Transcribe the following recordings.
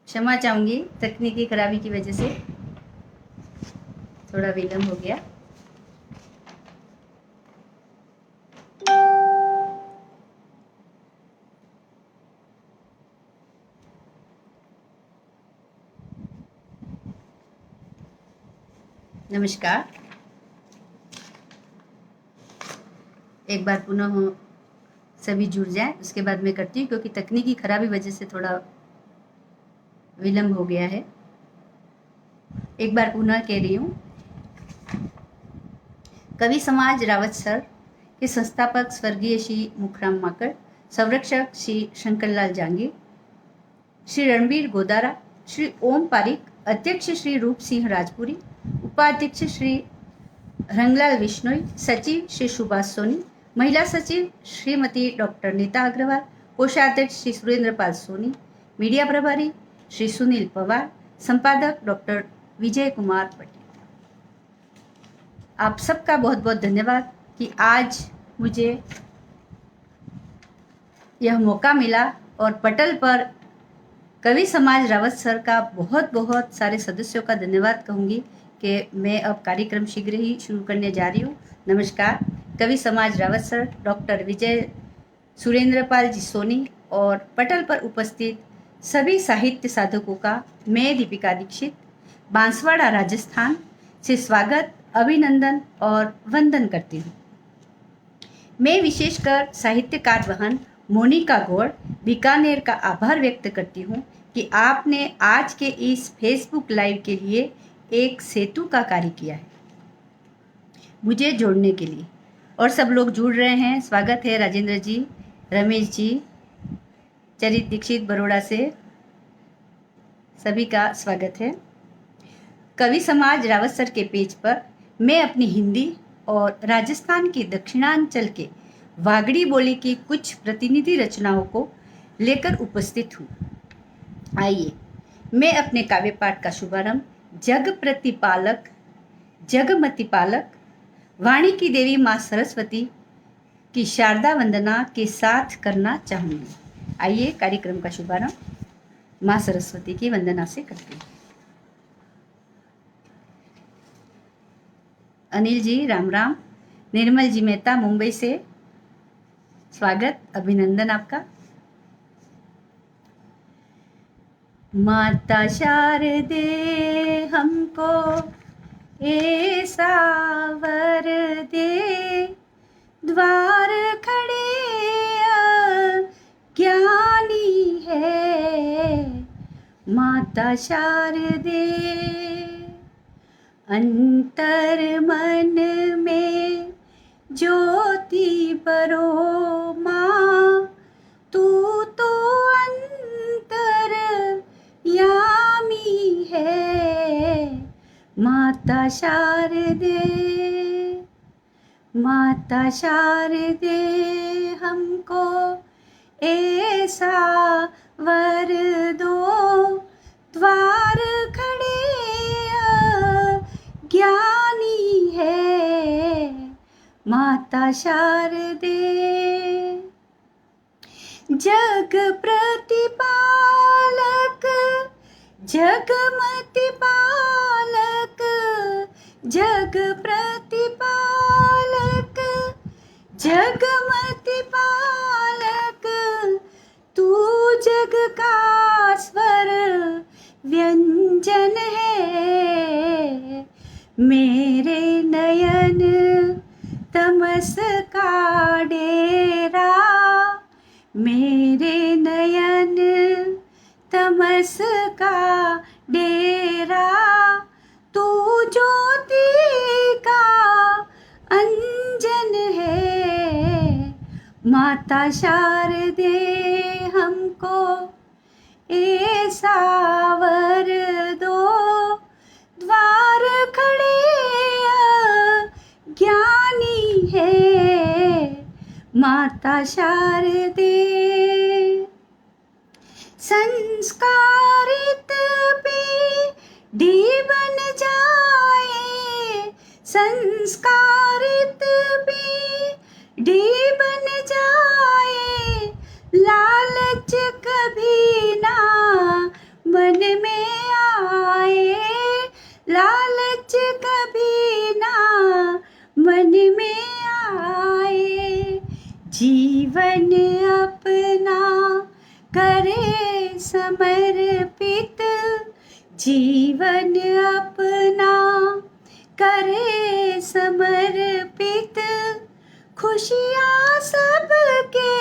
क्षमा चाहूंगी, तकनीकी खराबी की वजह से थोड़ा विलम्ब हो गया। नमस्कार। एक बार पुनः सभी जुड़ जाएं, उसके बाद मैं करती हूँ, क्योंकि तकनीकी खराबी वजह से थोड़ा विलम्ब हो गया है। एक बार पुनः कह रही हूँ। कवि समाज रावत सर के संस्थापक स्वर्गीय श्री मुखराम माकड़, संरक्षक श्री शंकरलाल जांगीर, श्री रणबीर गोदारा, श्री ओम पारिक, अध्यक्ष श्री रूप सिंह राजपुरी, उपाध्यक्ष श्री रंगलाल विश्नोई, सचिव श्री सुभाष सोनी, महिला सचिव श्रीमती डॉक्टर नीता अग्रवाल, कोषाध्यक्ष श्री सुरेंद्र पाल सोनी, मीडिया प्रभारी श्री सुनील पवार, संपादक डॉक्टर विजय कुमार पटेल। आप सबका बहुत बहुत धन्यवाद कि आज मुझे यह मौका मिला, और पटल पर कवि समाज रावत सर का बहुत बहुत सारे सदस्यों का धन्यवाद कहूँगी कि मैं अब कार्यक्रम शीघ्र ही शुरू करने जा रही हूँ। नमस्कार। कवि समाज रावत सर, डॉक्टर विजय सुरेंद्र पाल जी सोनी और पटल पर उपस्थित सभी साहित्य साधकों का मैं दीपिका दीक्षित बांसवाड़ा राजस्थान से स्वागत, अभिनंदन और वंदन करती हूँ। मैं विशेषकर साहित्यकार बहन मोनिका गौड़ बीकानेर का आभार व्यक्त करती हूँ कि आपने आज के इस फेसबुक लाइव के लिए एक सेतु का कार्य किया है मुझे जोड़ने के लिए, और सब लोग जुड़ रहे हैं। स्वागत है राजेंद्र जी, रमेश जी, चरित दीक्षित बड़ौदा से, सभी का स्वागत है। कवि समाज रावत सर के पेज पर मैं अपनी हिंदी और राजस्थान के दक्षिणांचल के वागड़ी बोली की कुछ प्रतिनिधि रचनाओं को लेकर उपस्थित हूँ। आइए मैं अपने काव्य पाठ का शुभारंभ जग प्रतिपालक जगमति पालक वाणी की देवी माँ सरस्वती की शारदा वंदना के साथ करना चाहूँगी। आइए कार्यक्रम का शुभारंभ माँ सरस्वती की वंदना से करते हैं। अनिल जी राम राम, निर्मल जी मेहता मुंबई से स्वागत, अभिनंदन आपका। माता शारदे हमको ऐसा वर दे, द्वार खड़े ज्ञानी है। माता शारदे अंतर मन में ज्योति बरो माँ, तू तो अंतर यामी है। माता शारदे, माता शारदे हमको ऐसा वर दो, द्वार खड़े ज्ञानी है। माता शारदे जग प्रतिपालक जगमति पालक, जग प्रतिपालक जगमति पालक, तू जग का स्वर व्यंजन है। मेरे नयन तमस का डेरा, मेरे नयन तमस का डेरा, तू ज्योति का अंजन है। माता शारदे हमको ऐसा वर दो, द्वार खड़े ज्ञानी है। माता शारदे संस्कारित पीढ़ी बन जाए, संस्कारित पीढ़ी बन जाए, लाल लालच कभी ना मन में आए, लालच कभी ना मन में आए, जीवन अपना करे समर्पित, जीवन अपना करे समर्पित, खुशियाँ सबके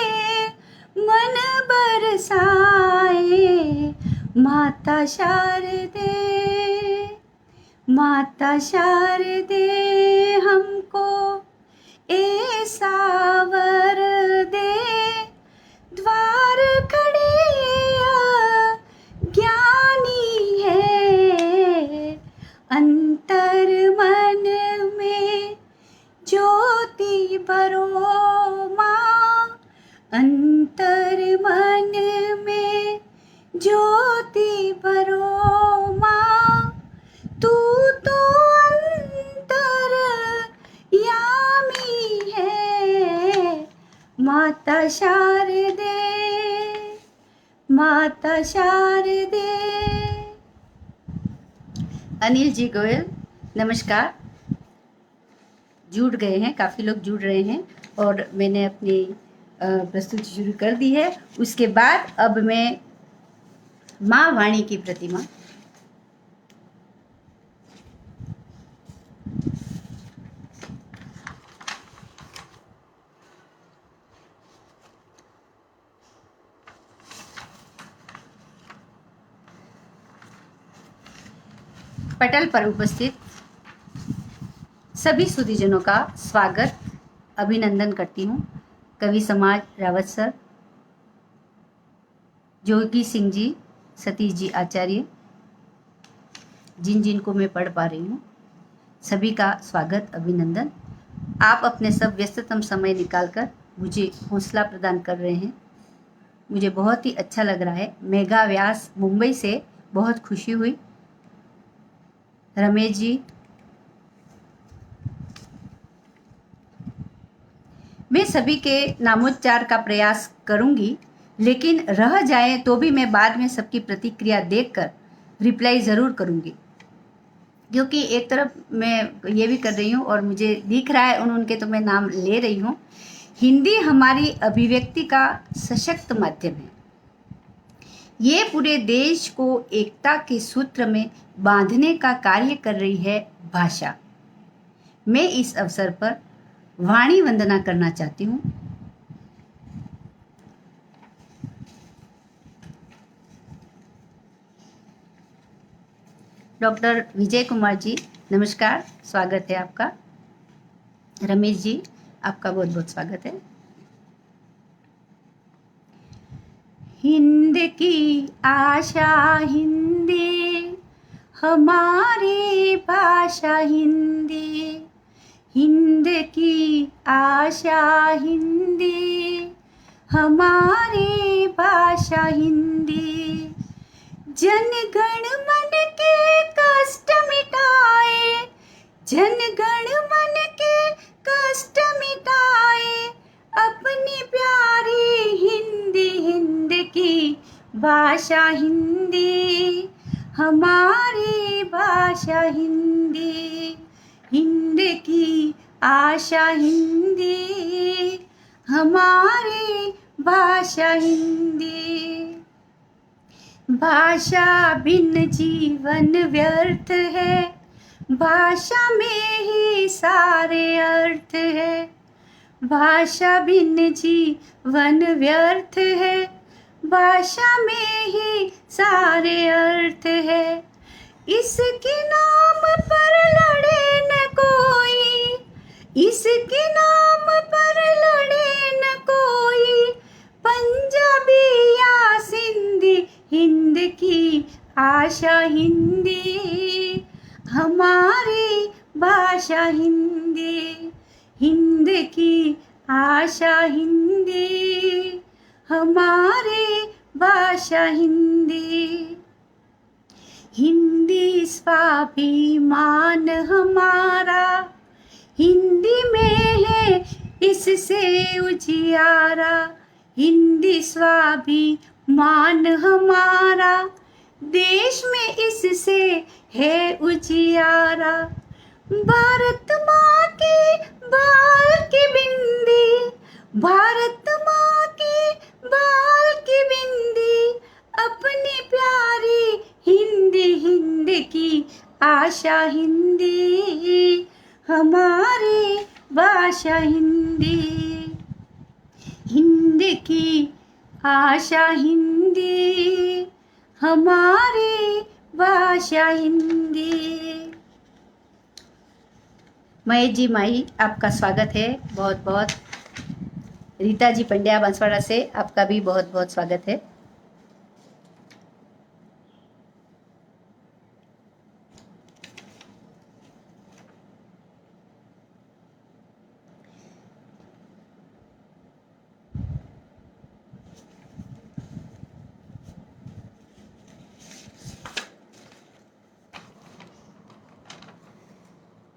मन बरसाए, माता शारदे, माता शारदे हमको ऐसा वर दे, द्वार खड़े ज्ञानी है, अंतर मन में ज्योति भरो माँ, अंतर मन में ज्योति भरो माँ, तू तो अंतर यामी है, माता शारदे, माता शारदे। अनिल जी गोयल, नमस्कार। जुड़ गए हैं, काफ़ी लोग जुड़ रहे हैं और मैंने अपनी प्रस्तुति शुरू कर दी है। उसके बाद अब मैं माँ वाणी की प्रतिमा, पटल पर उपस्थित सभी सुधीजनों का स्वागत, अभिनंदन करती हूँ। कवि समाज रावत सर, जोगी सिंह जी, सतीश जी आचार्य, जिन जिन को मैं पढ़ पा रही हूँ, सभी का स्वागत, अभिनंदन। आप अपने सब व्यस्ततम समय निकालकर मुझे हौसला प्रदान कर रहे हैं, मुझे बहुत ही अच्छा लग रहा है। मेघा व्यास मुंबई से, बहुत खुशी हुई। रमेश जी, मैं सभी के नामोच्चार का प्रयास करूंगी, लेकिन रह जाए तो भी मैं बाद में सबकी प्रतिक्रिया देखकर रिप्लाई ज़रूर करूंगी, क्योंकि एक तरफ मैं ये भी कर रही हूँ और मुझे दिख रहा है उनके, तो मैं नाम ले रही हूँ। हिंदी हमारी अभिव्यक्ति का सशक्त माध्यम है, ये पूरे देश को एकता के सूत्र में बांधने का कार्य कर रही है भाषा। मैं इस अवसर पर वाणी वंदना करना चाहती हूँ। डॉक्टर विजय कुमार जी, नमस्कार, स्वागत है आपका। रमेश जी, आपका बहुत बहुत स्वागत है। हिंद की आशा हिंदी, हमारी भाषा हिंदी, हिंद की आशा हिंदी, हमारी भाषा हिंदी, जन गण मन के कष्ट मिटाए, जन गण मन के कष्ट मिटाए, अपनी प्यारी हिंदी, हिंद की भाषा हिंदी, हमारी भाषा हिंदी, हिंद की आशा हिंदी, हमारी भाषा हिंदी। भाषा बिन जीवन व्यर्थ है, भाषा में ही सारे अर्थ है, भाषा बिन जीवन व्यर्थ है, भाषा में ही सारे अर्थ है, इसके नाम पर लड़े न कोई, इसके नाम पर लड़े न कोई, पंजाबी या सिंधी, हिंद की आशा हिंदी, हमारी भाषा हिंदी, हिंद की आशा हिंदी, हमारी भाषा हिंदी, हिंदी स्वाभिमान हमारा, हिंदी में है इससे उजियारा, हिंदी स्वाभिमान हमारा, देश में इससे है उजियारा। भारत माँ के बाल की बिंदी, भारत माँ के बाल की बिंदी, अपनी प्यारी हिंदी, हिंद की आशा हिंदी, हमारी भाषा हिंदी, हिंद की आशा हिंदी, हमारी भाषा हिंदी। महेश जी माई, आपका स्वागत है बहुत बहुत। रीता जी पंड्या बांसवाड़ा से, आपका भी बहुत बहुत स्वागत है।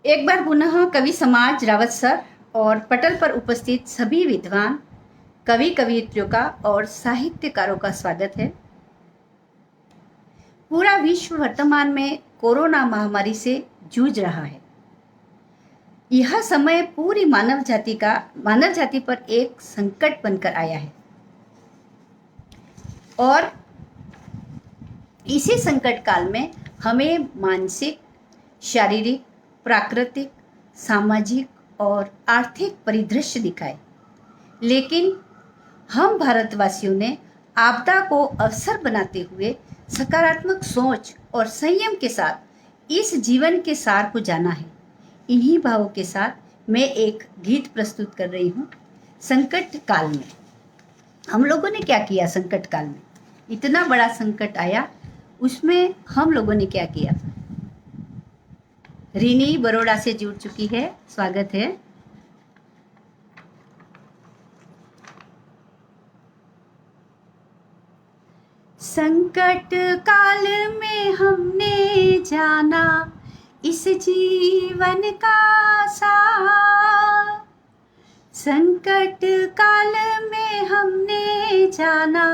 एक बार पुनः कवि समाज रावत सर और पटल पर उपस्थित सभी विद्वान कवि कवियत्रियों का और साहित्यकारों का स्वागत है। पूरा विश्व वर्तमान में कोरोना महामारी से जूझ रहा है। यह समय पूरी मानव जाति पर एक संकट बनकर आया है और इसी संकट काल में हमें मानसिक, शारीरिक, प्राकृतिक, सामाजिक और आर्थिक परिदृश्य दिखाए, लेकिन हम भारतवासियों ने आपदा को अवसर बनाते हुए सकारात्मक सोच और संयम के साथ इस जीवन के सार को जाना है। इन्हीं भावों के साथ मैं एक गीत प्रस्तुत कर रही हूँ। संकट काल में हम लोगों ने क्या किया? संकट काल में इतना बड़ा संकट आया, उसमें हम लोगों ने क्या किया? रिनी बड़ौदा से जुड़ चुकी है, स्वागत है। संकट काल में हमने जाना इस जीवन का सार, संकट काल में हमने जाना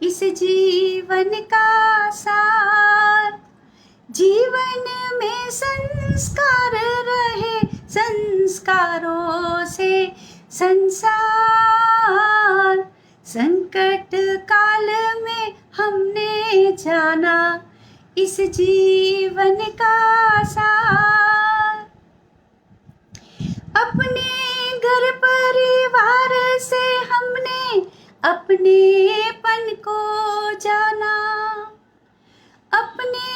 इस जीवन का सार। जीवन में संस्कार रहे, संस्कारों से संसार। संकट काल में हमने जाना इस जीवन का सार। अपने घर परिवार से हमने अपनेपन को जाना, अपने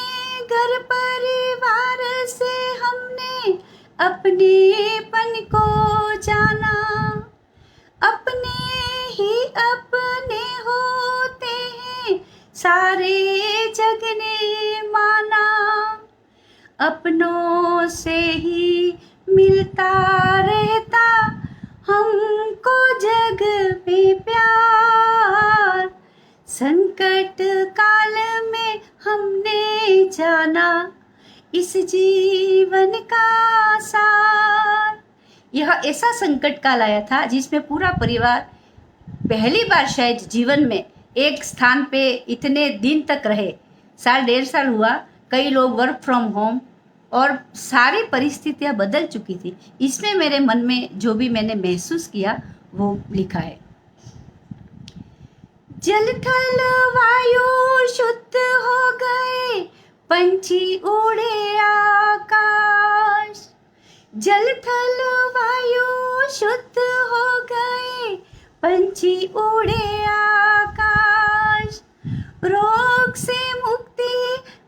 घर परिवार से हमने अपनेपन को जाना। अपने ही अपने होते हैं सारे जग ने माना, अपनों से ही मिलता रहता हमको जग में प्यार। संकट काल में हमने जाना इस जीवन का सार। यह ऐसा संकट काल आया था जिसमें पूरा परिवार पहली बार शायद जीवन में एक स्थान पे इतने दिन तक रहे। साल डेढ़ साल हुआ, कई लोग वर्क फ्रॉम होम, और सारी परिस्थितियां बदल चुकी थी। इसमें मेरे मन में जो भी मैंने महसूस किया वो लिखा है। जल थल वायु शुद्ध हो गए, पंछी उड़े आकाश। जल थल वायु शुद्ध हो गए, पंछी उड़े आकाश। रोग से मुक्ति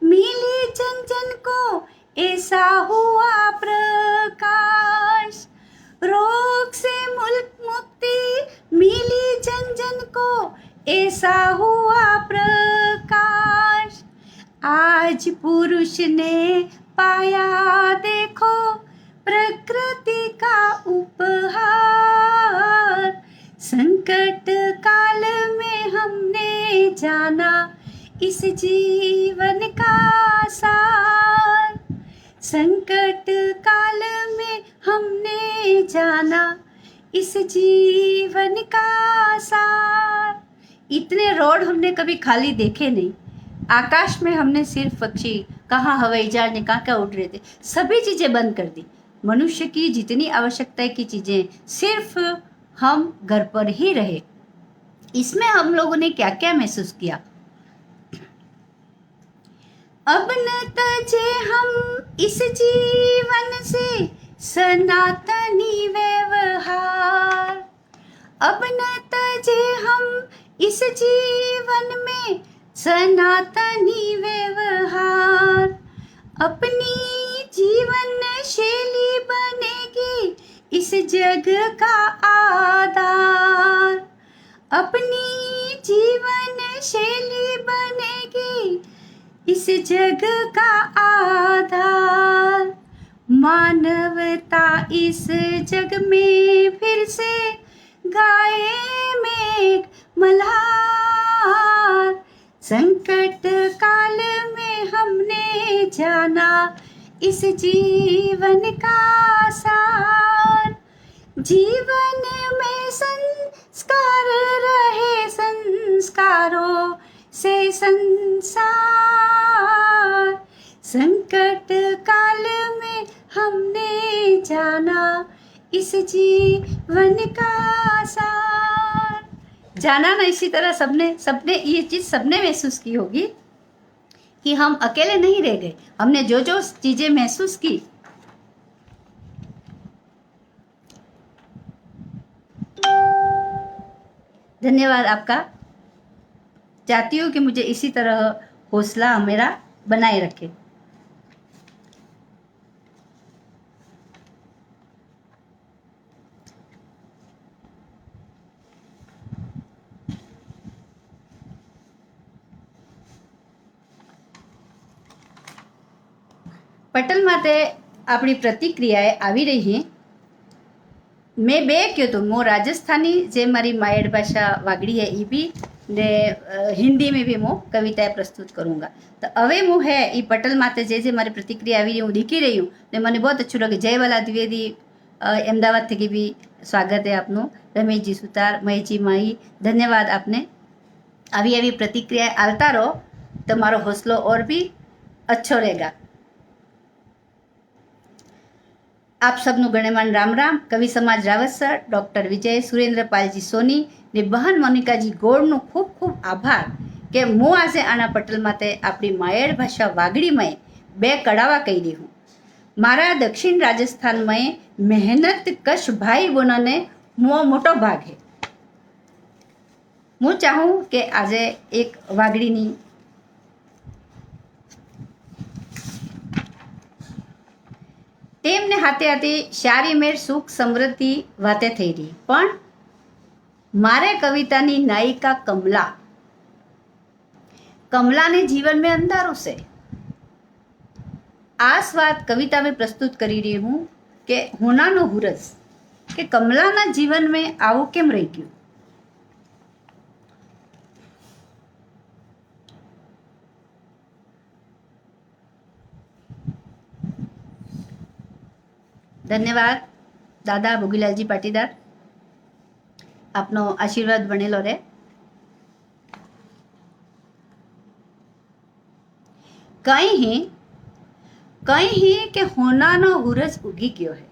मिली जन जन को, ऐसा हुआ प्रकाश। रोग से मुक्ति मिली जन जन को, ऐसा हुआ प्रकाश। आज पुरुष ने पाया देखो प्रकृति का उपहार। संकट काल में हमने जाना इस जीवन का सार। संकट काल में हमने जाना इस जीवन का सार। इतने रोड हमने कभी खाली देखे नहीं। आकाश में हमने सिर्फ पक्षी, कहाँ हवाई जहाज ने कहाँ क्या उड़ रहे थे, सभी चीजें बंद कर दी। मनुष्य की जितनी आवश्यकता की चीजें सिर्फ हम घर पर ही रहे। इसमें हम लोगों ने क्या क्या महसूस किया। अब न तजे हम इस जीवन से सनातनी व्यवहार। अब न तजे हम इस जीवन में सनातनी व्यवहार। अपनी जीवन शैली बनेगी इस जग का आधार। अपनी जीवन शैली बनेगी इस जग का आधार। मानवता इस जग में फिर से गाए मेघ मल्हार। संकट काल में हमने जाना इस जीवन का सार। जीवन में संस्कार रहे, संस्कारों से संसार। संकट काल में हमने जाना इस जीवन का सार। जाना ना, इसी तरह सबने ये चीज सबने महसूस की होगी कि हम अकेले नहीं रह गए। हमने जो जो चीजें महसूस की, धन्यवाद आपका। चाहती हूँ कि मुझे इसी तरह हौसला मेरा बनाए रखे। પટલ માટે આપણી પ્રતિક્રિયાએ આવી રહી છે। મેં બે કહ્યું હતું, હું રાજસ્થાनी જે મારી માયડ भाषा वागड़ी है ये भी ने हिंदी में भी मैं कविताएं प्रस्तुत करूँगा। तो अवे मैं है ये पटल माते जे मारी प्रतिक्रिया આવી રહી हूँ लिखी रही हूँ ने મને बहुत अच्छी लगे। जयवाला द्विवेदी अहमदाबाद थी भी स्वागत है आपनो। रमेश जी सुतार, महेश जी माही, धन्यवाद आपने। આવી प्रतिक्रिया आलता रहो तो मारो हौसलो और भी अच्छो रहेगा। आप सबनु गणमान्य राम राम। कवि समाज रावतसर, डॉक्टर विजय सुरेन्द्रपालजी सोनी ने बहन मोनिकाजी गोळનો खूब खूब आभार કે હું આજે આના પટલ માટે આપણી માયડ ભાષા વાગડીમાં બે કડાવા કહી રહી હું। મારા દક્ષિણ રાજસ્થાનમાં મહેનત કશ ભાઈ બહેનોને મોટો ભાગ છે। હું ચાહું કે આજે એક વાગડીની તેમને હાથે હાથે શારી મેર સુખ સમૃદ્ધિ વાતે થઈ રહી, પણ મારે કવિતાની નાયિકા કમલાને जीवन में अंधारों से आ स्वाद कविता में प्रस्तुत करी रही हूँ कि होनानो हुरस के कमलाना जीवन में आवो केम रही गयो। धन्यवाद दादा भोगीलालजी पाटीदार, आपनो आशीर्वाद बनेलो रे। कहीं ही के होनानो हुरज उगी गयो है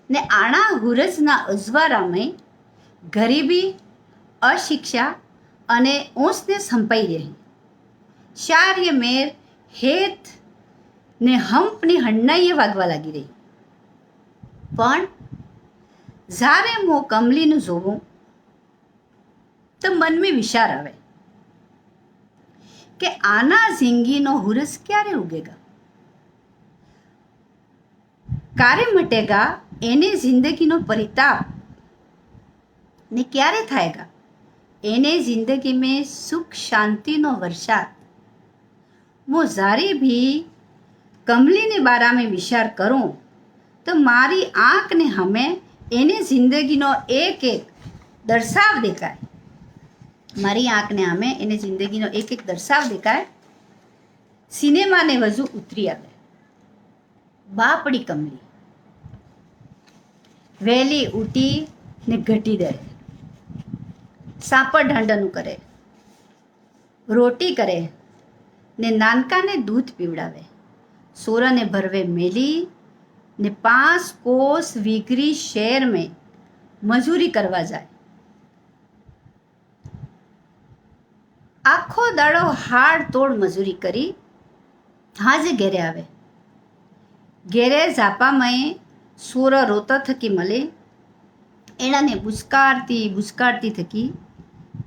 ने आना हुरज ना अजवारा में गरीबी, अशिक्षा अने ऊंच ने संपाई रही। शार्य मेर हेत ने हंपनी हन्नाई वागवा लागी रही, पण जारे मो कमलीनु जोवुं तो मन में विचार आवे कि आना जिंदगीनो हुरस क्यारे उगेगा, क्यारे मटेगा, एने जिंदगीनो परिताप ने क्यारे थायगा, एने जिंदगी में सुख शांतिनो वरसाद। मो जारी भी कमलीने बारा में विचार करूं तो मारी आंख ने हमें एने जिंदगीनो एक एक दर्शाव देखाय। मारी आंख ने हमें एने जिंदगीनो एक एक दर्शाव देखाय। सिनेमा ने वजू उतरी आवे। बापड़ी कमली વહેલી ઉઠી ને ઘટી દે, સાપડ ઢાંડનું કરે, રોટી કરે ને નાનકાને દૂધ પીવડાવે, સોરને ભરવે મેલી ને 5 કોસ વીઘરી શહેર મેં મજૂરી કરવા જાય. આખો દાડો હાડ તોડ મજૂરી કરી હાજે ઘેરે આવે. ઘેરે ઝાપામાં સોર રોતા થકી મળે, એનાને બુસકારતી થકી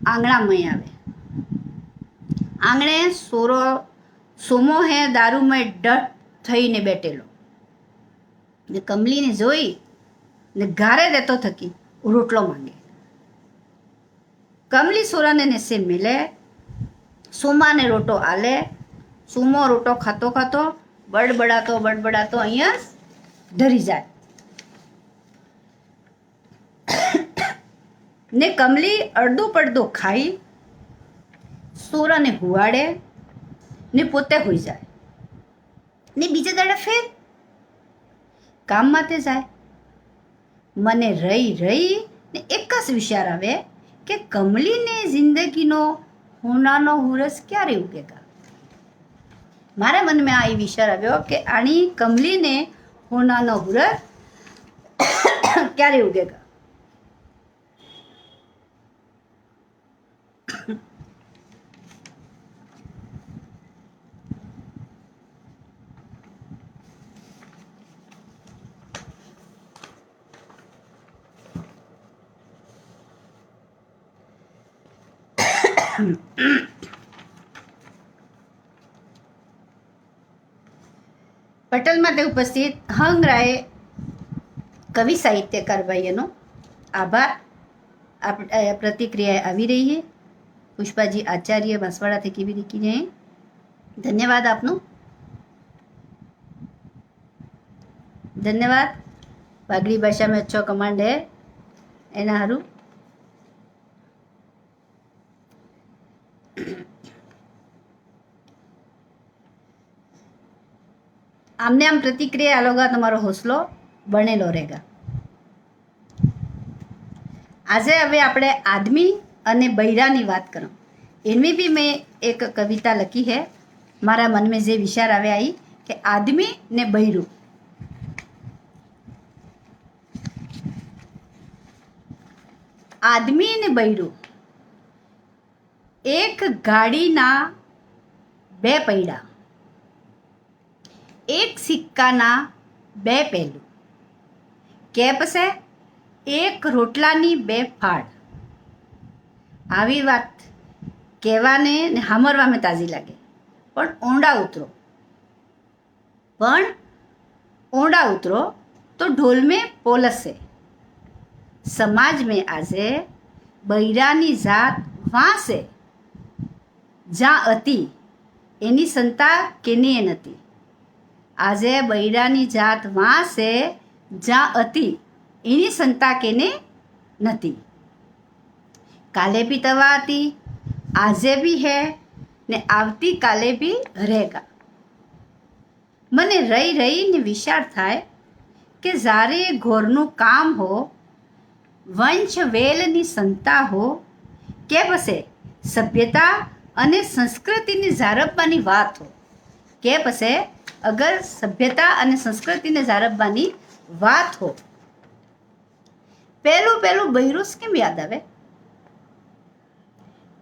આંગણામાં આવે. આંગણે સોમો હે દારૂમાં ડટ થઈને બેઠેલો ને કમલીને જોઈ ને ઘારે દેતો થકી રોટલો માંગે. કમલી સોરાને નેસે મિલે, સોમાને રોટો આલે. સોમો રોટો ખાતો ખાતો બડબડાતો અહીંયા ધરી જાય ને કમલી અડધો પડધો ખાઈ સોરાને હુવાડે ને પોતે હોઈ જાય ને બીજા દાડે ફેર કામ માટે જાય. મને રહી ને એક જ વિચાર આવે કે કમલીને જિંદગીનો હોનાનો હુરસ ક્યારે ઉગેગા. મારા મનમાં આ વિચાર આવ્યો કે આની કમલીને હોનાનો હુરસ ક્યારે ઉગેગા. પટેલ માટે ઉપસ્થિત હંગરાય કવિ સાહિત્યકાર ભાઈઓનો આભાર. પ્રતિક્રિયા આવી રહી છે. પુષ્પાજી આચાર્ય બાંસવાડાથી કેવી રીકી છે, ધન્યવાદ આપનો, ધન્યવાદ. बागड़ी भाषा में अच्छो कमांड है एना हारू. आमने आम प्रतिक्रिया आलोगा तमारो हौसलो बनेलो रहेगा. आज हवे आपणे आदमी अने बૈરાની વાત करो. इनमें भी मैं एक कविता लखी है. मारा मन में जे विचार आवे आई कि आदमी ने बૈરું. आदमी ने बૈરું एक गाड़ीना બે પૈડા, एक સિક્કાના બે પહેલું, કે પછી એક રોટલાની બે ફાળ. આવી વાત કહેવાને ને સાંભળવામાં તાજી લાગે, પણ ઊંડા ઉતરો તો ઢોલ में પોલસ है. समाज में આજે બૈરાની જાત વાંસે જ્યાં હતી એની સંતા કેનીએ નથી. આજે બૈરાની જાત વાંસે જ્યાં હતી એની સંતા કેને નથી. કાલે भी तवा હતી, આજે भी है ને આવતી કાલે भी रहेगा. મને રહીને વિચાર થાય કે જ્યારે ઘરનું કામ હો, વંશ વેલની સંતા હો, કે પછી સભ્યતા અને સંસ્કૃતિને જાળવવાની વાત હો, કે પછી અગર સભ્યતા અને સંસ્કૃતિને જાળવવાની વાત હો, પહેલું બૈરું કેમ યાદ આવે?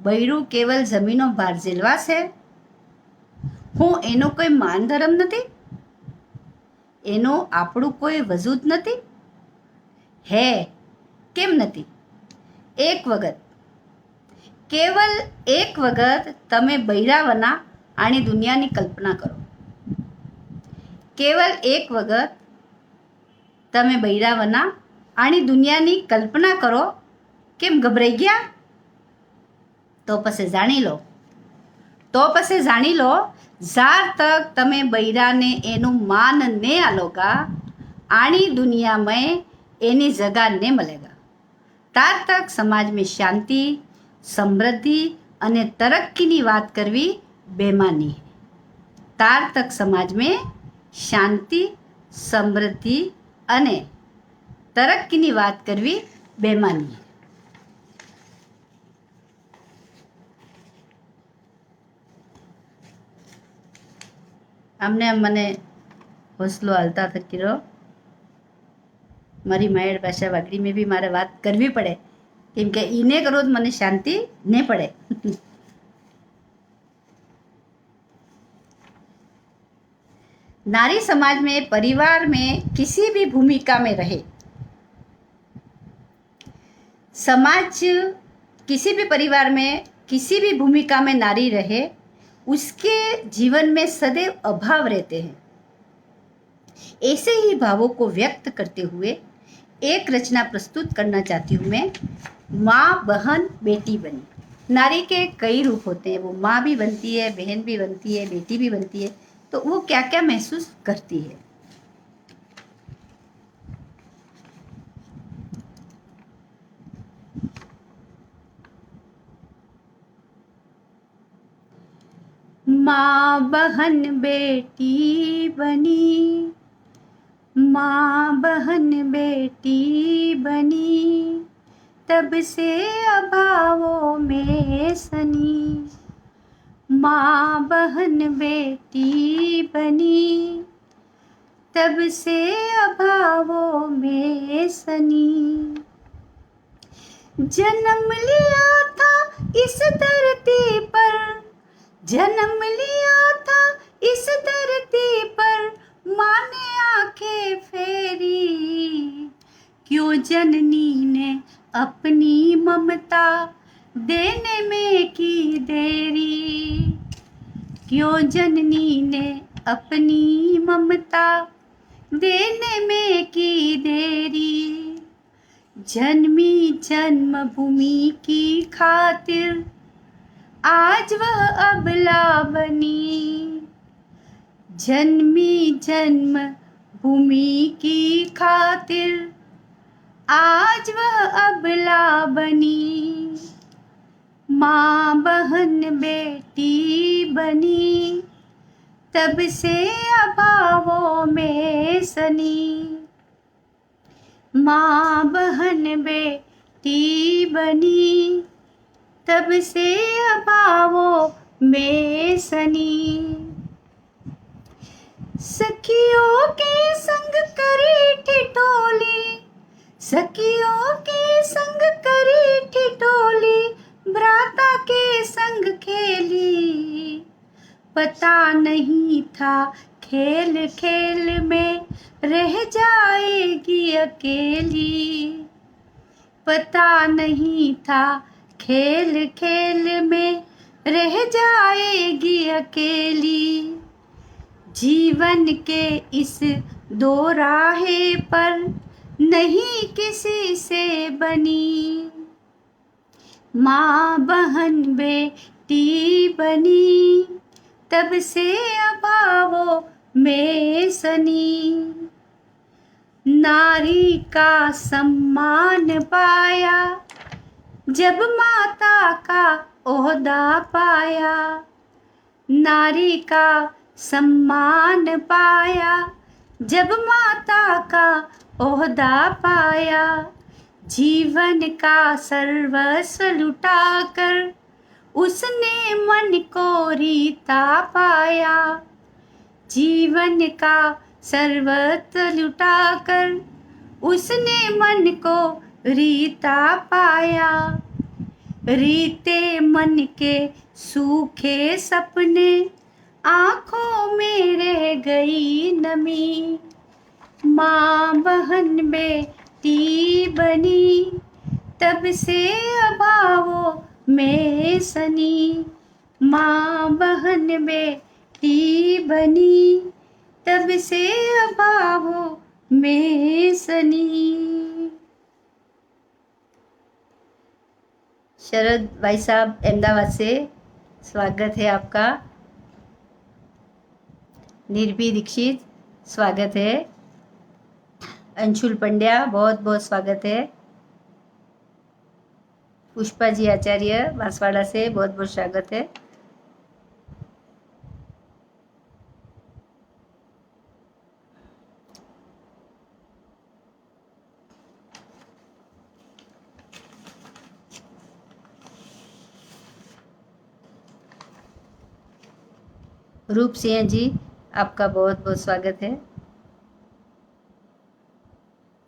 બૈરું કેવલ જમીનો ભાર ઝેલવા છે. હું એનો કોઈ માન ધર્મ નથી, એનું આપણું કોઈ વજૂદ નથી. હે કેમ નથી? કેવલ એક વખત તમે બૈરાવના આની દુનિયાની કલ્પના કરો. કેવલ એક વખત તમે બૈરાવના આની દુનિયાની કલ્પના કરો. કેમ ગભરાઈ ગયા? તો પછી જાણી લો જ્યાર તક તમે બૈરાને એનું માન ને આલોગા, આની दुनिया में एनी जगह ने मिलेगा, तार तक समाज में शांति, समृद्धि अने तरक्की नी बात करवी बेमानी है. तार तक समाज में शांति, समृद्धि अने तरक्कीની વાત કરવી બેમાની. આમને આમ મને હોસલો હાલતા થકી રહો. મારી માયડ ભાષા વાગડી મેં બી મારે વાત કરવી પડે, કેમ કે ઈને કરો તો મને શાંતિ નહીં પડે. नारी समाज में परिवार में किसी भी भूमिका में रहे, समाज किसी भी परिवार में किसी भी भूमिका में नारी रहे, उसके जीवन में सदैव अभाव रहते हैं. ऐसे ही भावों को व्यक्त करते हुए एक रचना प्रस्तुत करना चाहती हूँ मैं. माँ, बहन, बेटी बनी. नारी के कई रूप होते हैं. वो माँ भी बनती है, बहन भी बनती है, बेटी भी बनती है. तो वो क्या क्या महसूस करती है. माँ, बहन, बेटी बनी. माँ, बहन, बेटी बनी, तब से अभावों में सनी. माँ, बहन, बेटी बनी, तब से अभावों में सनी. जन्म लिया था इस धरती पर, जन्म लिया था इस धरती पर, माँ ने आंखें फेरी. क्यों जननी ने अपनी ममता देने में की देरी. क्यों जननी ने अपनी ममता देने में की देरी. जन्मी जन्मभूमि की खातिर आज वह अबला बनी. जन्मी जन्म भूमि की खातिर आज वह अबला बनी. माँ, बहन, बेटी बनी, तब से अभावों में सनी. माँ, बहन, बेटी बनी, तब से अभावों में सनी. सखियों के संग करी ठिठोली, सखियों के संग करी ठिठोली, भ्राता के संग खेली. पता नहीं था खेल खेल में रह जाएगी अकेली. पता नहीं था खेल खेल में रह जाएगी अकेली. जीवन के इस दो राहे पर नहीं किसी से बनी. माँ, बहन, बेटी बनी, तब से अभावों में सनी. नारी का सम्मान पाया, जब माता का ओहदा पाया. नारी का सम्मान पाया, जब माता का ओहदा पाया. जीवन का सर्वस्व लुटाकर उसने मन को रीता पाया. जीवन का सर्वस्व लुटाकर उसने मन को रीता पाया. रीते मन के सूखे सपने आँखों में रह गई नमी. माँ, बहन, बेटी बनी, तब से अभावों में सनी. माँ, बहन, बेटी बनी, तब से अभावों में सनी. शरद भाई साहब अहमदाबाद से स्वागत है आपका. निर्भी दीक्षित स्वागत है. अंशुल पंड्या बहुत बहुत स्वागत है. पुष्पा जी आचार्य बांसवाड़ा से बहुत बहुत स्वागत है. रूप सिंह जी, आपका बहुत बहुत स्वागत है।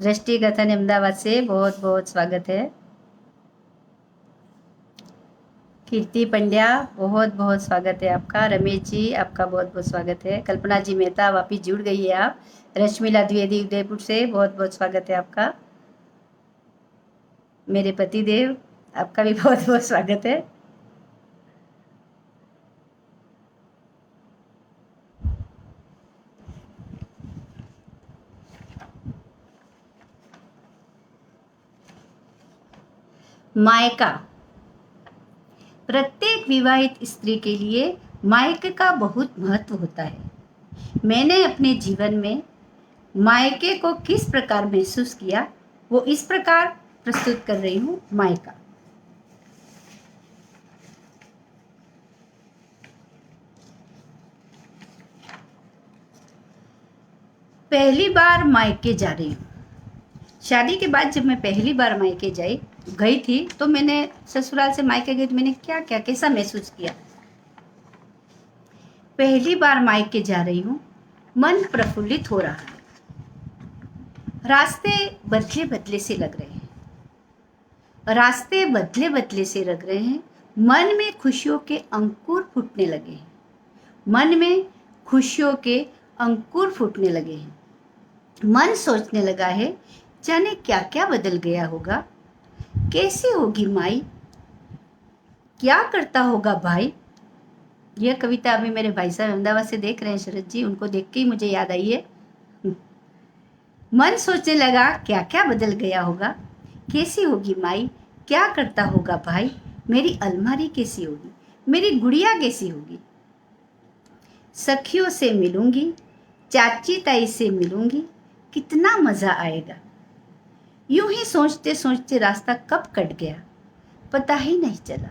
दृष्टि कथन अहमदाबाद से बहुत बहुत स्वागत है। कीर्ति पंड्या, बहुत बहुत स्वागत है आपका। रमेश जी, आपका बहुत बहुत स्वागत है। कल्पना जी मेहता, वापिस जुड़ गई है आप। रश्मिला द्विवेदी उदयपुर से, बहुत बहुत स्वागत है आपका। मेरे पति देव, आपका भी बहुत बहुत स्वागत है। मायका, प्रत्येक विवाहित स्त्री के लिए मायके का बहुत महत्व होता है। मैंने अपने जीवन में मायके को किस प्रकार महसूस किया, वो इस प्रकार प्रस्तुत कर रही हूँ। मायका, पहली बार मायके जा रही हूँ। शादी के बाद जब मैं पहली बार मायके गई थी तो मैंने ससुराल से मायके गई तो मैंने क्या क्या कैसा महसूस किया। पहली बार मायके जा रही हूँ, मन प्रफुल्लित हो रहा है। रास्ते बदले बदले से लग रहे हैं। रास्ते बदले बदले से लग रहे हैं। मन में खुशियों के अंकुर फूटने लगे हैं। मन में खुशियों के अंकुर फूटने लगे हैं। मन सोचने लगा है, जाने क्या क्या बदल गया होगा। कैसी होगी माई, क्या करता होगा भाई। यह कविता अभी मेरे भाई साहब अहमदाबाद से देख रहे हैं, शरद जी, उनको देख के ही मुझे याद आई है। मन सोचने लगा क्या क्या बदल गया होगा। कैसी होगी माई, क्या करता होगा भाई। मेरी अलमारी कैसी होगी, मेरी गुड़िया कैसी होगी। सखियों से मिलूंगी, चाची ताई से मिलूंगी, कितना मजा आएगा। यूं ही सोचते सोचते रास्ता कब कट गया, पता ही नहीं चला।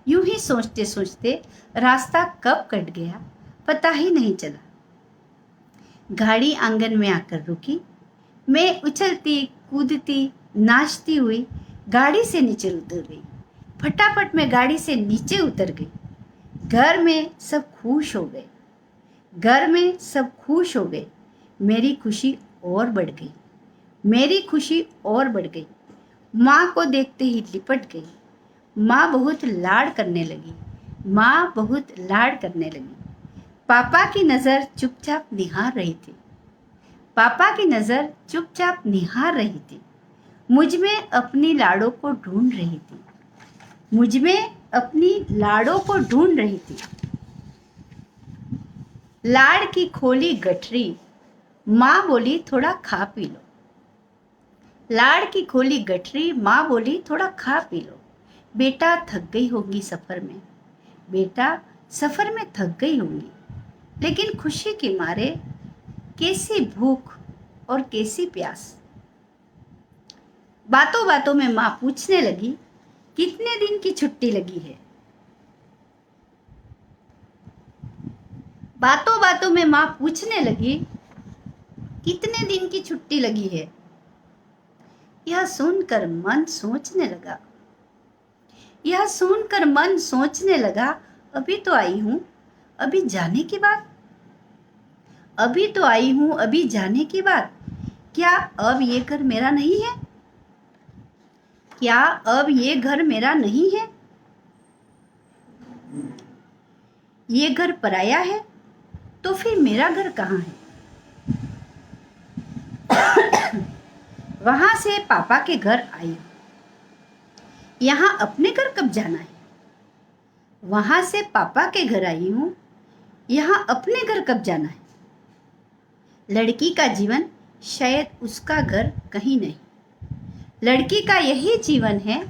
यूं ही सोचते सोचते रास्ता कब कट गया, पता ही नहीं चला। गाड़ी आंगन में आकर रुकी। मैं उछलती कूदती नाचती हुई गाड़ी से नीचे उतर गई। फटाफट मैं गाड़ी से नीचे उतर गई। घर में सब खुश हो गए। घर में सब खुश हो गए। मेरी खुशी और बढ़ गई। मेरी खुशी और बढ़ गई। माँ को देखते ही लिपट गई। माँ बहुत लाड़ करने लगी। माँ बहुत लाड़ करने लगी। पापा की नज़र चुपचाप निहार रही थी। पापा की नज़र चुपचाप निहार रही थी। मुझ में अपनी लाड़ों को ढूंढ रही थी। मुझ में अपनी लाड़ों को ढूंढ रही थी। लाड़ की खोली गठरी, माँ बोली थोड़ा खा पी लो। लाड़ की खोली गठरी, माँ बोली थोड़ा खा पी लो। बेटा थक गई होगी सफ़र में। बेटा सफ़र में थक गई होंगी, लेकिन खुशी के मारे कैसी भूख और कैसी प्यास। बातों बातों में माँ पूछने लगी, कितने दिन की छुट्टी लगी है। बातों बातों में माँ पूछने लगी, कितने दिन की छुट्टी लगी है। यह सुनकर मन सोचने लगा। यह सुनकर मन सोचने लगा, अभी तो आई हूं, अभी जाने के बाद। अभी तो आई हूं, अभी जाने के बाद। क्या अब ये घर मेरा नहीं है। क्या अब ये घर मेरा नहीं है। ये घर पराया है, तो फिर मेरा घर कहाँ है। वहां से पापा के घर आई। यहाँ अपने घर कब जाना है। वहां से पापा के घर आई हूं, यहाँ अपने घर कब जाना है। लड़की का जीवन शायद उसका घर कहीं नहीं। लड़की का यही जीवन है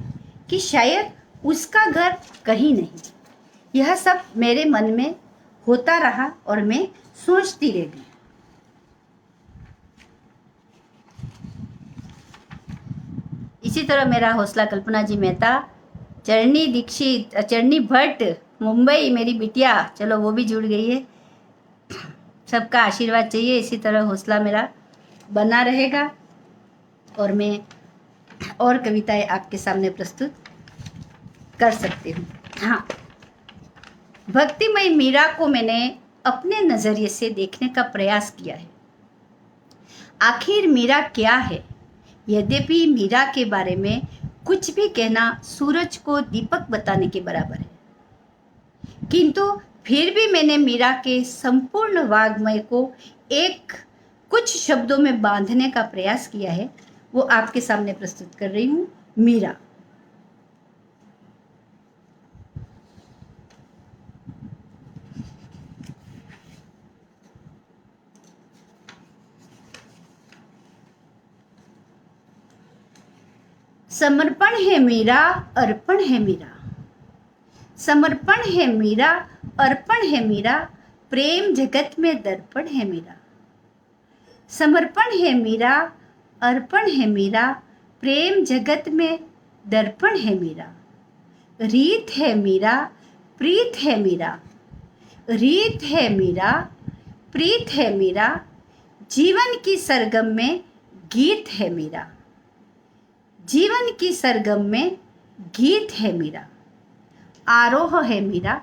कि शायद उसका घर कहीं नहीं। यह सब मेरे मन में होता रहा और मैं सोचती रह गई। इसी तरह मेरा हौसला कल्पना जी मेहता, चरणी दीक्षित, चरणी भट्ट मुंबई, मेरी बिटिया, चलो वो भी जुड़ गई है। सबका आशीर्वाद चाहिए, इसी तरह हौसला मेरा बना रहेगा और मैं और कविताएं आपके सामने प्रस्तुत कर सकती हूँ। हाँ, भक्तिमय मीरा को मैंने अपने नजरिए से देखने का प्रयास किया है। आखिर मीरा क्या है? यद्यपि मीरा के बारे में कुछ भी कहना सूरज को दीपक बताने के बराबर है, किंतु फिर भी मैंने मीरा के संपूर्ण वाग्मय को एक कुछ शब्दों में बांधने का प्रयास किया है। वो आपके सामने प्रस्तुत कर रही हूँ। मीरा। समर्पण है मीरा, अर्पण है मीरा। समर्पण है मीरा, अर्पण है मीरा, प्रेम जगत में दर्पण है मीरा। समर्पण है मीरा, अर्पण है मीरा, प्रेम जगत में दर्पण है मीरा। रीत है मीरा, प्रीत है मीरा। रीत है मीरा, प्रीत है मीरा, जीवन की सरगम में गीत है मीरा। जीवन की सरगम में गीत है मीरा। आरोह है मीरा,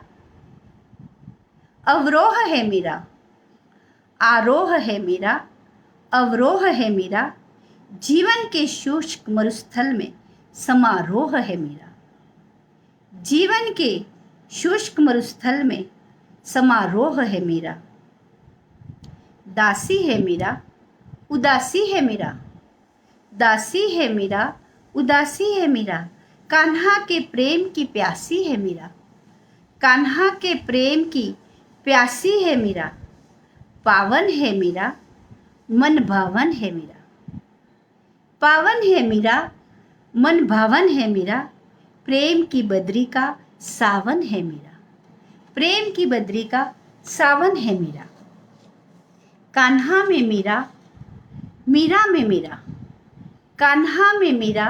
अवरोह है मीरा। आरोह है मीरा, अवरोह है मीरा, जीवन के शुष्क मरुस्थल में समारोह है मीरा। जीवन के शुष्क मरुस्थल में समारोह है मीरा। दासी है मीरा, उदासी है मीरा। दासी है मीरा, उदासी है मीरा, कान्हा के प्रेम की प्यासी है मीरा। कान्हा के प्रेम की प्यासी है मीरा। पावन है मीरा, मन भावन है मीरा। पावन है मीरा, मन भावन है मीरा, प्रेम की बद्री का सावन है मीरा। प्रेम की बद्री का सावन है मीरा। कान्हा में मीरा, मीरा में मीरा। कान्हा में मीरा,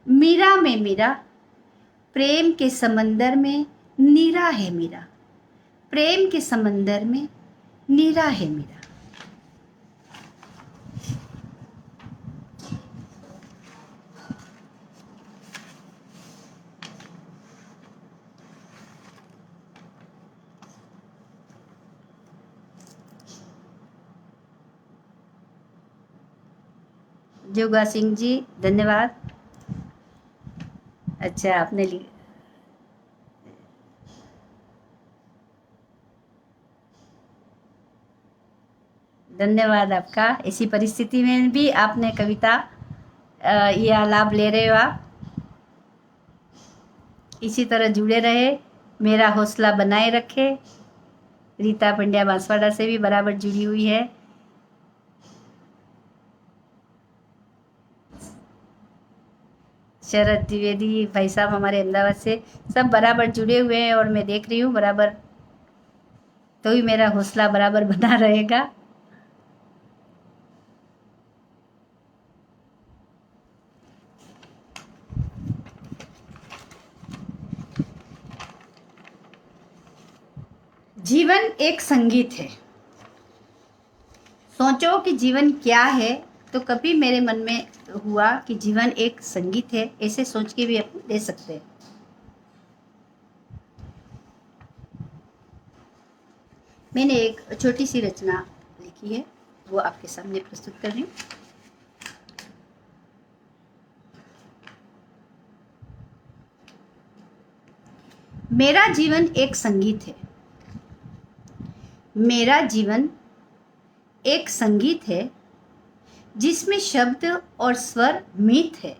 मीरा में मीरा, प्रेम के समंदर में नीरा है मीरा। प्रेम के समंदर में नीरा है मीरा। जोगा सिंह जी, धन्यवाद। अच्छा, आपने धन्यवाद आपका। ऐसी परिस्थिति में भी आपने कविता यह लाभ ले रहे हो आप। इसी तरह जुड़े रहे, मेरा हौसला बनाए रखे। रीता पंड्या बांसवाड़ा से भी बराबर जुड़ी हुई है। शरद द्विवेदी भाई साहब हमारे अहमदाबाद से, सब बराबर जुड़े हुए हैं और मैं देख रही हूँ बराबर, तो ही मेरा हौसला बराबर बना रहेगा। जीवन एक संगीत है। सोचो कि जीवन क्या है, तो कभी मेरे मन में हुआ कि जीवन एक संगीत है। ऐसे सोच के भी आप ले सकते हैं। मैंने एक छोटी सी रचना लिखी है, वो आपके सामने प्रस्तुत कर रही हूँ। मेरा जीवन एक संगीत है। मेरा जीवन एक संगीत है, जिसमें शब्द और स्वर मीत है।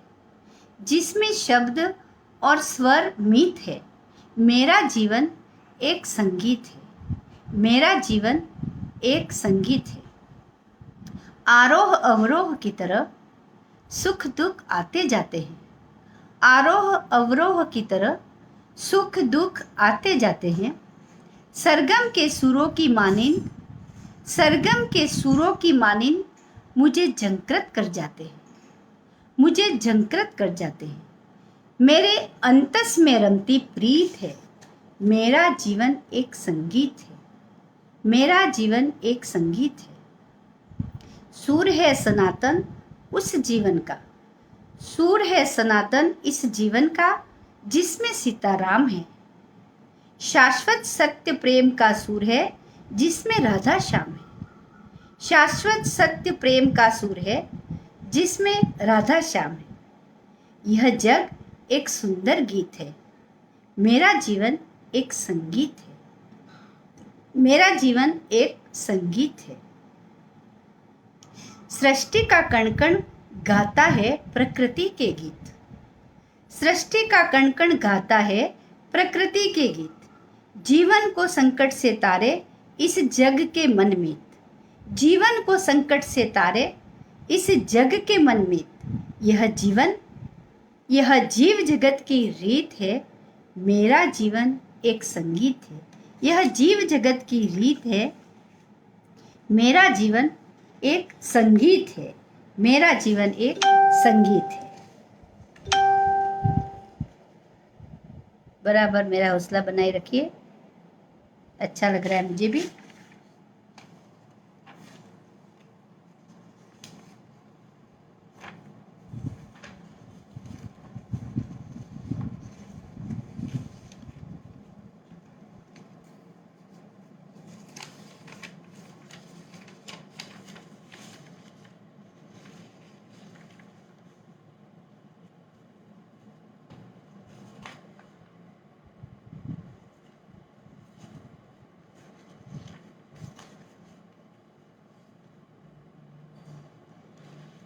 जिसमें शब्द और स्वर मीत है। मेरा जीवन एक संगीत है। मेरा जीवन एक संगीत है। आरोह अवरोह की तरह सुख दुख आते जाते हैं। आरोह अवरोह की तरह सुख दुख आते जाते हैं। सरगम के सुरों की मानिंद, सरगम के सुरों की मानिंद मुझे झंकृत कर जाते हैं। मुझे झंकृत कर जाते हैं। मेरे अंतस में रमती प्रीत है। मेरा जीवन एक संगीत है। मेरा जीवन एक संगीत है। सूर है सनातन उस जीवन का। सूर है सनातन इस जीवन का, जिसमें सीताराम है। शाश्वत सत्य प्रेम का सूर है, जिसमें राधा श्याम है। शाश्वत सत्य प्रेम का सूर है जिसमें राधा श्याम है। यह जग एक सुंदर गीत है, मेरा जीवन एक संगीत है। मेरा जीवन एक संगीत है। सृष्टि का कण कण गाता है प्रकृति के गीत। सृष्टि का कण कण गाता है प्रकृति के गीत। जीवन को संकट से तारे इस जग के मनमीत। जीवन को संकट से तारे इस जग के मनमीत। यह जीव जगत की रीत है, मेरा जीवन एक संगीत है। यह जीव जगत की रीत है, मेरा जीवन एक संगीत है। मेरा जीवन एक संगीत है। बराबर मेरा हौसला बनाए रखिए। अच्छा लग रहा है मुझे भी।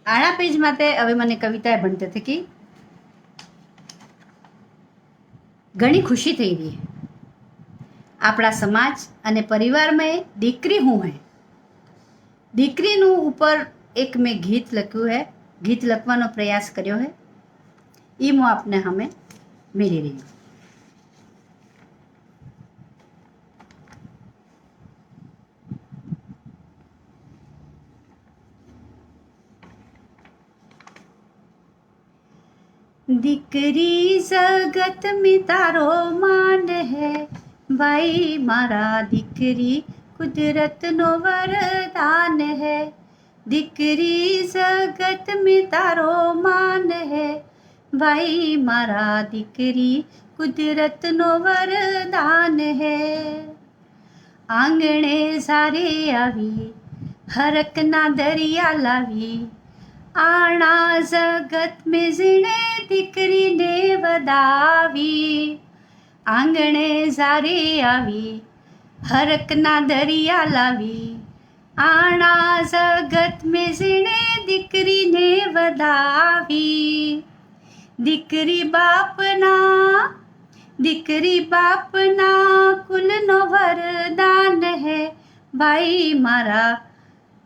આના પેજ માટે હવે મને કવિતા ભણતે થકી ઘણી ખુશી થઈ રહી है। આપણા સમાજ અને પરિવારમાં દીકરી હું હે, દીકરીનું ઉપર એક મેં ગીત લખ્યું है, ગીત લખવાનો પ્રયાસ કર્યો है। એ હું આપને સામે મેળવી રહી છું। દીકરી જગત में તારો માન है, ભાઈ મારા દીકરી કુદરતનો વરદાન है। દીકરી જગત में તારો માન है, ભાઈ મારા દીકરી કુદરતનો વરદાન है। આંગણે સારે આવી હરકના દરિયા લાવી, આણા જગત में જીણે દીકરી ને વધાવી। આંગણે સારે આવી હરકના દરિયા લાવી, આણા જગત में જીણે દીકરી ને વધાવી। દીકરી બાપના કુલનો વરદાન है, ભાઈ મારા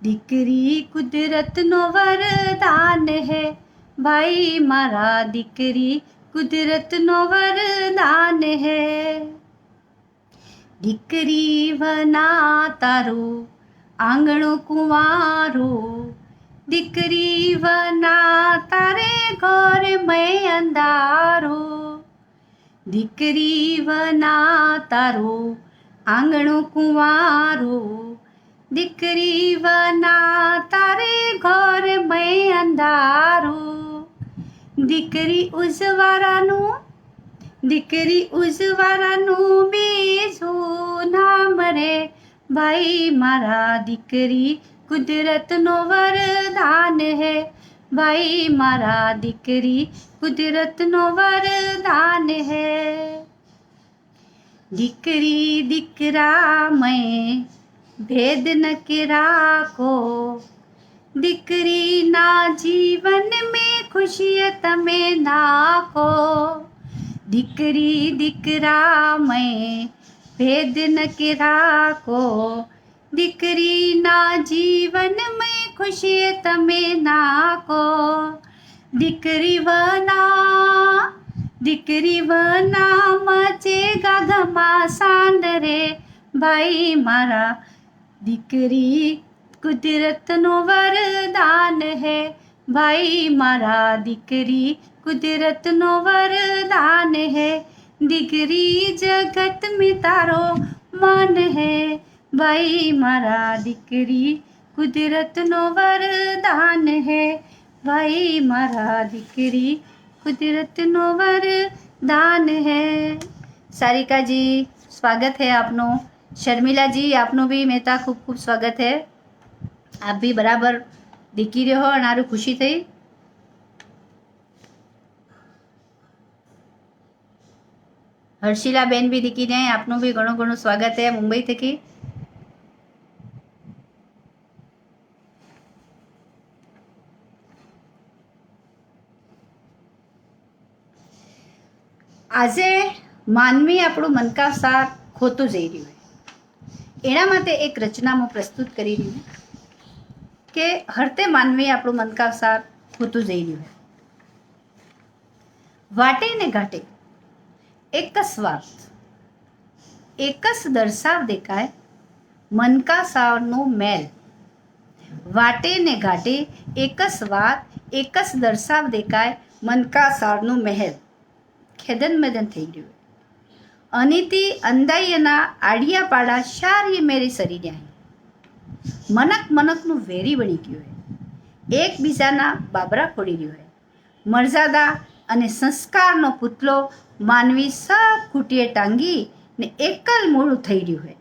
દીકરી કુદરતનો વરદાન है। ભાઈ મારા દીકરી કુદરતનો વરદાન है। દીકરી વના તારો આંગણો કુંવારો, દીકરી વના તારે ઘર મેં અંધારો। દીકરી વના તારો આંગણો કુંવારો, દીકરી વના તારે ઘર મેં અંધારો। દીકરી ઉજવારાનું બીજું નામ રે, ભાઈ મારા દીકરી કુદરતનો વરદાન है। ભાઈ મારા દીકરી કુદરતનો વરદાન है। દીકરી દીકરા મેં भेद न के राखो, દીકરી ना जीवन में खुशियाँ तमे नाखो। દીકરી દીકરા में भेद न के राखो, દીકરી ना जीवन में खुशियाँ तमे नाखो। દીકરી वना मचेगा घमासान रे, ભાઈ મારા દીકરી કુદરતનો વરદાન है। ભાઈ મારા દીકરી કુદરતનો વરદાન है। દીકરી જગત में તારો માન है, ભાઈ મારા દીકરી કુદરતનો વરદાન है। ભાઈ મારા દીકરી કુદરતનો વરદાન है। સારિકા जी, स्वागत है आपनो। शर्मिला जी आपनो भी मेहता खूब खूब स्वागत है। आप भी बराबर दिखी रहे हो अनारू खुशी थी। हर्षिला बेन भी दिखी जाए आपनो भी घणो घणो स्वागत है मुंबई थकी। આજે માનવી આપણું મનકાસાર ખોતું જઈ રહ્યું છે એના માટે એક રચનામાં પ્રસ્તુત કરી રહ્યું કે હરતે માનવી આપણું મનકાસાર ખોતું જઈ રહ્યું છે। વાટે ને ઘાટે એક જ વાત એક જ દર્શાવ દેખાય મનકાસારનો મેલ। વાટે ને ઘાટે એક જ વાત એક જ દર્શાવ દેખાય મનકાસારનો મહેલ। ખેદન મેદન થઈ ગયું। અનિતિ અંદાયના આડિયા પાડા શારી મેરી સરી રહ્યા। મનક મનકનું વેરી બની ગયું છે। એકબીજાના બાબરા ફોડી રહ્યું છે। મર્યાદા અને સંસ્કારનો પુતલો માનવી સબ ખૂટીએ ટાંગી ને એકલ મોડું થઈ રહ્યું છે।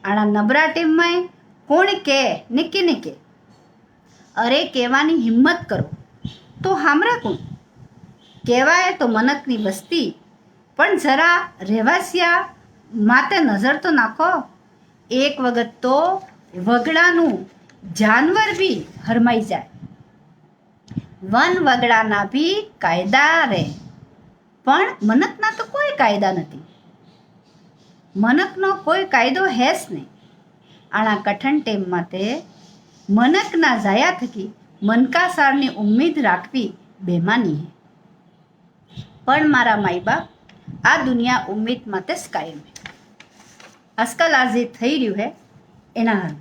આના નબળા ટેમમાં કોણ કે ને કે અરે કહેવાની હિંમત કરો તો હામરા કોણ કહેવાય તો મનકની વસ્તી પણ જરા રહેવાસિયા માતે નજર તો નાખો। એક વખત તો વગડાનું જાનવર બી હરમાઈ જાય। વન વગડાના બી કાયદા રહે પણ મનકના તો કોઈ કાયદા નથી। મનકનો કોઈ કાયદો હે જ નહીં। આના કઠણ ટેમ માટે મનકના જાયા થકી મનકાસારની ઉમ્મીદ રાખવી બેમાની હે। પણ મારા માઈ બાપ આ દુનિયા ઉમ્મીદ માટે જ કાયમ હે। આજકાલ આ જે થઈ રહ્યું હે એના હારું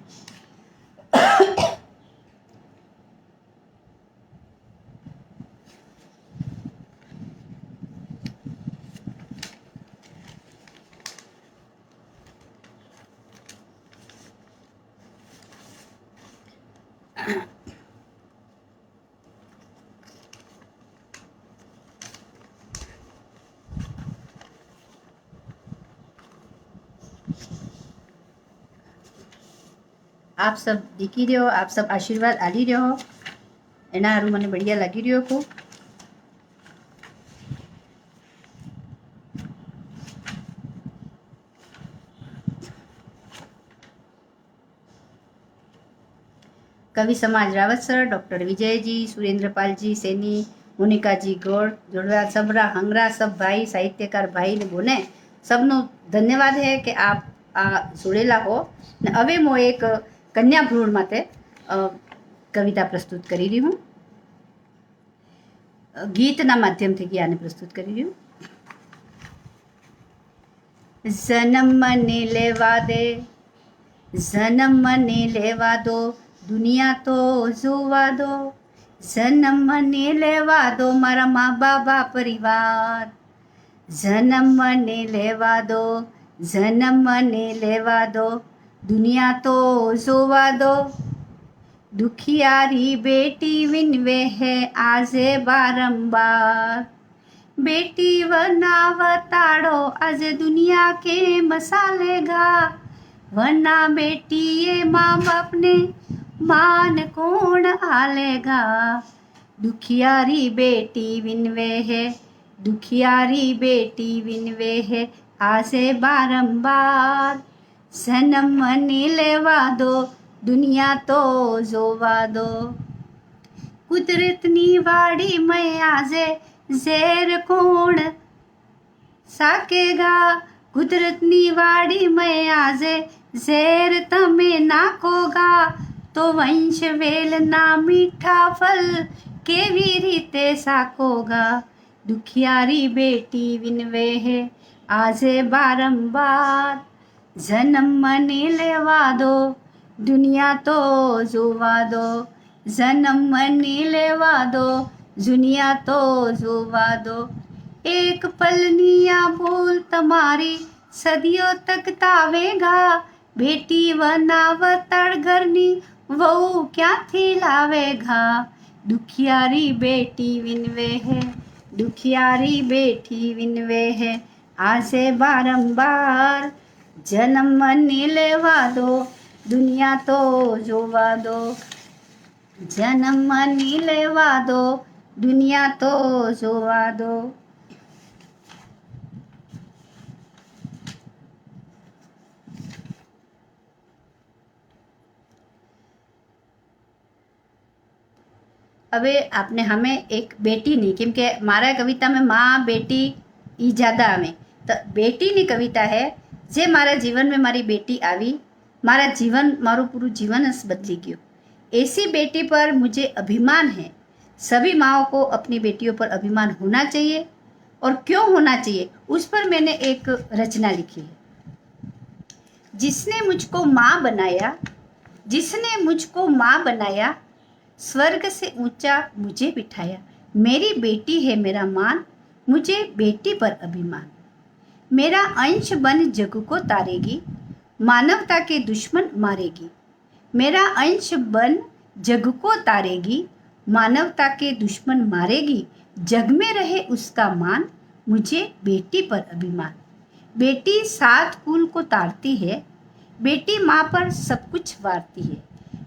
आप सब दिखी रहो आप सब आशीर्वाद आली रहो एना हारू मने बढ़िया लगी रह्यो खूब। कवि समाज रावत सर, डॉक्टर विजय जी, सुरेंद्रपाल जी सैनी, मोनिका जी गौड़ जोड़वा सबरा हंगरा सब भाई साहित्यकार भाई ने बोने सबनो धन्यवाद है कि आप आ जोड़ेला हो। ने हवे मो एक कन्या भ्रूण माटे कविता प्रस्तुत करी रही हूँ। गीतना माध्यम थी आने प्रस्तुत करी रही हूँ। जन्म मने लेवा दे जन्म मने लेवा दो दुनिया तो जोवा दो। जन्म मने लेवा दो मारा माँ बाबा परिवार। जन्म मने लेवा दो जन्म मने लेवा दो दुनिया तो जोवा दो। दुखियारी बेटी विनवे है आजे बारंबार। बेटी वनावताड़ो आज दुनिया के मसालेगा वरना बेटी ये माँ बाप ने मान कौन आलेगा। दुखियारी बेटी विनवे है दुखियारी बेटी विनवे है आसे बारंबार। जन्म मने लेवा दो दुनिया तो जोवा दो। कुदरतनी वाड़ी में आजे ઝેર કોણ સાકેગા। કુદરતની વાડી में આજે ઝેર તમે નાખોગા તો વંશ વેલના મીઠા ફલ કેવી રીતે સાકોગા। દુખિયારી બેટી વિનવે હે આજે બારંબાર। જન્મ મને લેવા દો દુનિયા તો જોવા દો। જન્મ મને લેવા દો दुनिया तो जोवा दो। एक पलनिया भूल तुम्हारी सदियों तक तावेगा। बेटी वनावतड़ घरनी वहू क्या थी लावेगा। दुखियारी बेटी विनवे है दुखियारी बेटी विनवे है आसे बारंबार। જન્મ ની લેવા દો, દુનિયા તો જોવા દો. જન્મ ની લેવા દો, દુનિયા તો જોવા દો. હવે આપને હમે એક બેટીની, કેમ કે મારા કવિતામાં માં બેટી એ જ્યાદા આવે, તો બેટીની કવિતા હે જે મારા જીવનમાં મારી બેટી આવી, મારા જીવન, મારું પૂરું जीवन बदली गयो. ऐसी बेटी पर मुझे अभिमान है. सभी माओ को अपनी बेटियों पर अभिमान होना चाहिए. और क्यों होना चाहिए उस पर मैंने एक रचना लिखी है. जिसने मुझको माँ बनाया, जिसने मुझको माँ बनाया, स्वर्ग से ऊंचा मुझे बिठाया. मेरी बेटी है मेरा मान, मुझे बेटी पर अभिमान. मेरा अंश बन जग को तारेगी, मानवता के दुश्मन मारेगी. मेरा अंश बन जग को तारेगी, मानवता के दुश्मन मारेगी. जग में रहे उसका मान, मुझे बेटी पर अभिमान. बेटी सात कुल को तारती है, बेटी माँ पर सब कुछ वारती है.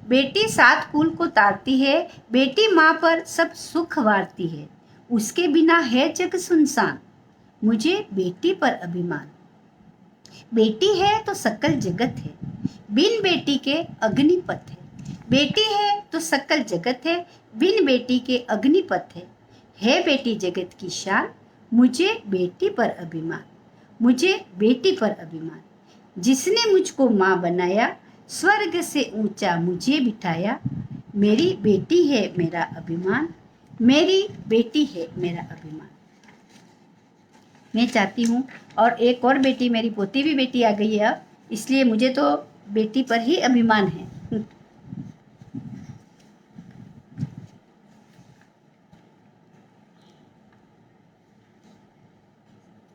बेटी सात कुल को तारती है, बेटी माँ पर सब सुख वारती है. उसके बिना है जग सुनसान, मुझे बेटी पर अभिमान. बेटी है तो सकल जगत है, बिन बेटी के अग्निपथ है. बेटी है तो सकल जगत है, बिन बेटी के अग्निपथ है. बेटी जगत की शान, मुझे बेटी पर अभिमान. मुझे बेटी पर अभिमान. जिसने मुझको माँ बनाया, स्वर्ग से ऊंचा मुझे बिठाया. मेरी बेटी है मेरा अभिमान, मेरी बेटी है मेरा अभिमान. मैं चाहती हूँ, और एक और बेटी, मेरी पोती भी बेटी आ गई है अब, इसलिए मुझे तो बेटी पर ही अभिमान है.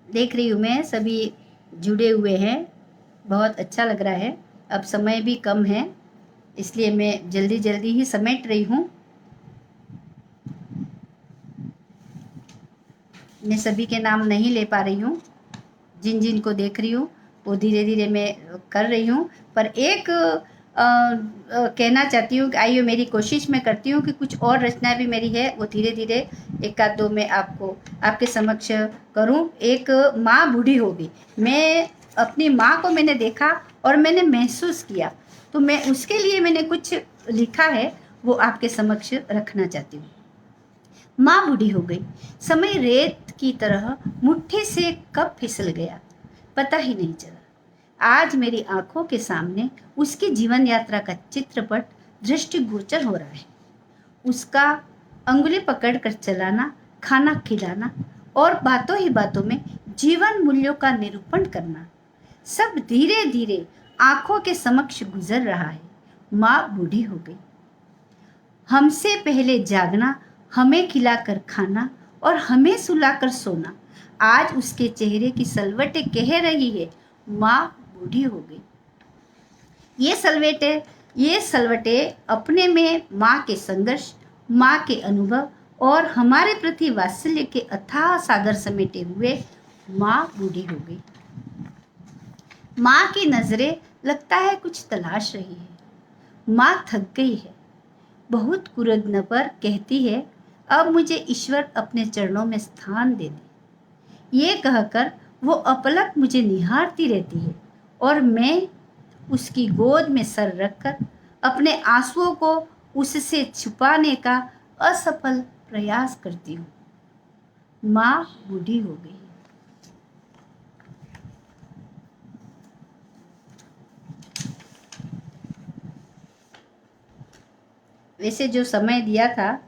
देख रही हूँ मैं सभी जुड़े हुए हैं, बहुत अच्छा लग रहा है. अब समय भी कम है, इसलिए मैं जल्दी जल्दी ही समेट रही हूँ. मैं सभी के नाम नहीं ले पा रही हूँ, जिन जिन को देख रही हूँ वो धीरे धीरे मैं कर रही हूँ. पर एक कहना चाहती हूँ कि आइए, मेरी कोशिश मैं करती हूँ कि कुछ और रचनाएं भी मेरी है वो धीरे धीरे एक आध दो मैं आपको आपके समक्ष करूँ. एक माँ बूढ़ी होगी. मैं अपनी माँ को मैंने देखा और मैंने महसूस किया, तो मैं उसके लिए मैंने कुछ लिखा है, वो आपके समक्ष रखना चाहती हूँ. माँ बूढ़ी हो गई, समय रेत की तरह मुट्ठी से कब फिसल गया, पता ही नहीं चला. आज मेरी आंखों के सामने उसकी जीवन यात्रा का चित्रपट दृष्टिगोचर हो रहा है. उसका अंगुली पकड़कर चलाना, खाना खिलाना और बातों ही बातों में जीवन मूल्यों का निरूपण करना, सब धीरे धीरे आंखों के समक्ष गुजर रहा है. माँ बूढ़ी हो गई. हमसे पहले जागना, हमें खिलाकर खाना और हमें सुलाकर सोना, आज उसके चेहरे की सलवटें कह रही है, माँ बूढ़ी हो गई. ये सलवटें अपने में माँ के संघर्ष, माँ के अनुभव और हमारे प्रति वात्सल्य के अथाह सागर समेटे हुए माँ बूढ़ी हो गई. माँ की नजरें लगता है कुछ तलाश रही है. माँ थक गई है, बहुत कुरदने पर कहती है, अब मुझे ईश्वर अपने चरणों में स्थान दे दे. ये कहकर वो अपलक मुझे निहारती रहती है और मैं उसकी गोद में सर रखकर अपने आंसुओं को उससे छुपाने का असफल प्रयास करती हूँ. माँ बूढ़ी हो गई. वैसे जो समय दिया था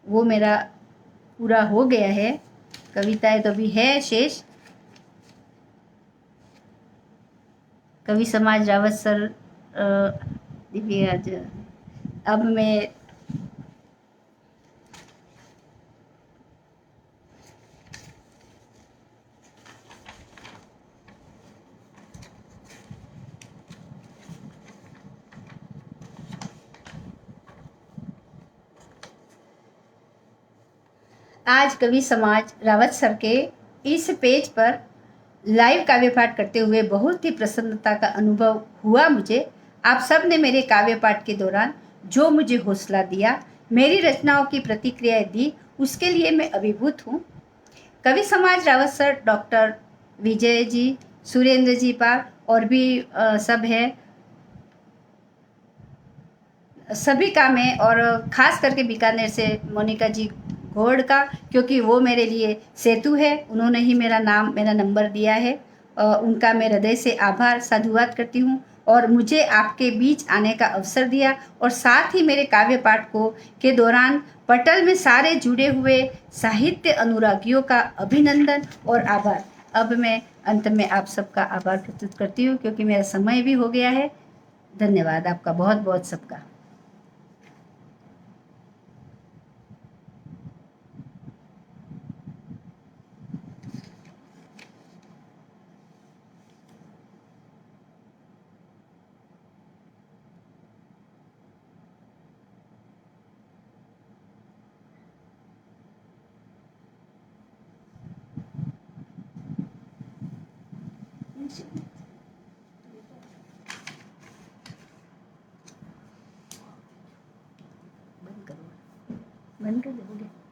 वो मेरा पूरा हो गया है. कविताएं तो अभी है शेष. कवि समाज रावत सर देखिए, आज अब मैं आज कवि समाज रावत सर के इस पेज पर लाइव काव्य पाठ करते हुए बहुत ही प्रसन्नता का अनुभव हुआ मुझे। आप सब ने मेरे काव्य पाठ के दौरान जो मुझे हौसला दिया, मेरी रचनाओं की प्रतिक्रियाएं दी, उसके लिए मैं अभिभूत हूँ। कवि समाज रावत सर, डॉक्टर विजय जी, सुरेंद्र जी पाल और भी सब है, सभी का मैं, और खास करके बीकानेर से मोनिका जी घोड़ का, क्योंकि वो मेरे लिए सेतु है, उन्होंने ही मेरा नाम मेरा नंबर दिया है। उनका मैं हृदय से आभार साधुवाद करती हूँ, और मुझे आपके बीच आने का अवसर दिया, और साथ ही मेरे काव्य पाठ को के दौरान पटल में सारे जुड़े हुए साहित्य अनुरागियों का अभिनंदन और आभार। अब मैं अंत में आप सबका आभार प्रस्तुत करती हूँ, क्योंकि मेरा समय भी हो गया है। धन्यवाद आपका बहुत बहुत सबका। बंद करो, बंद कर दोगे।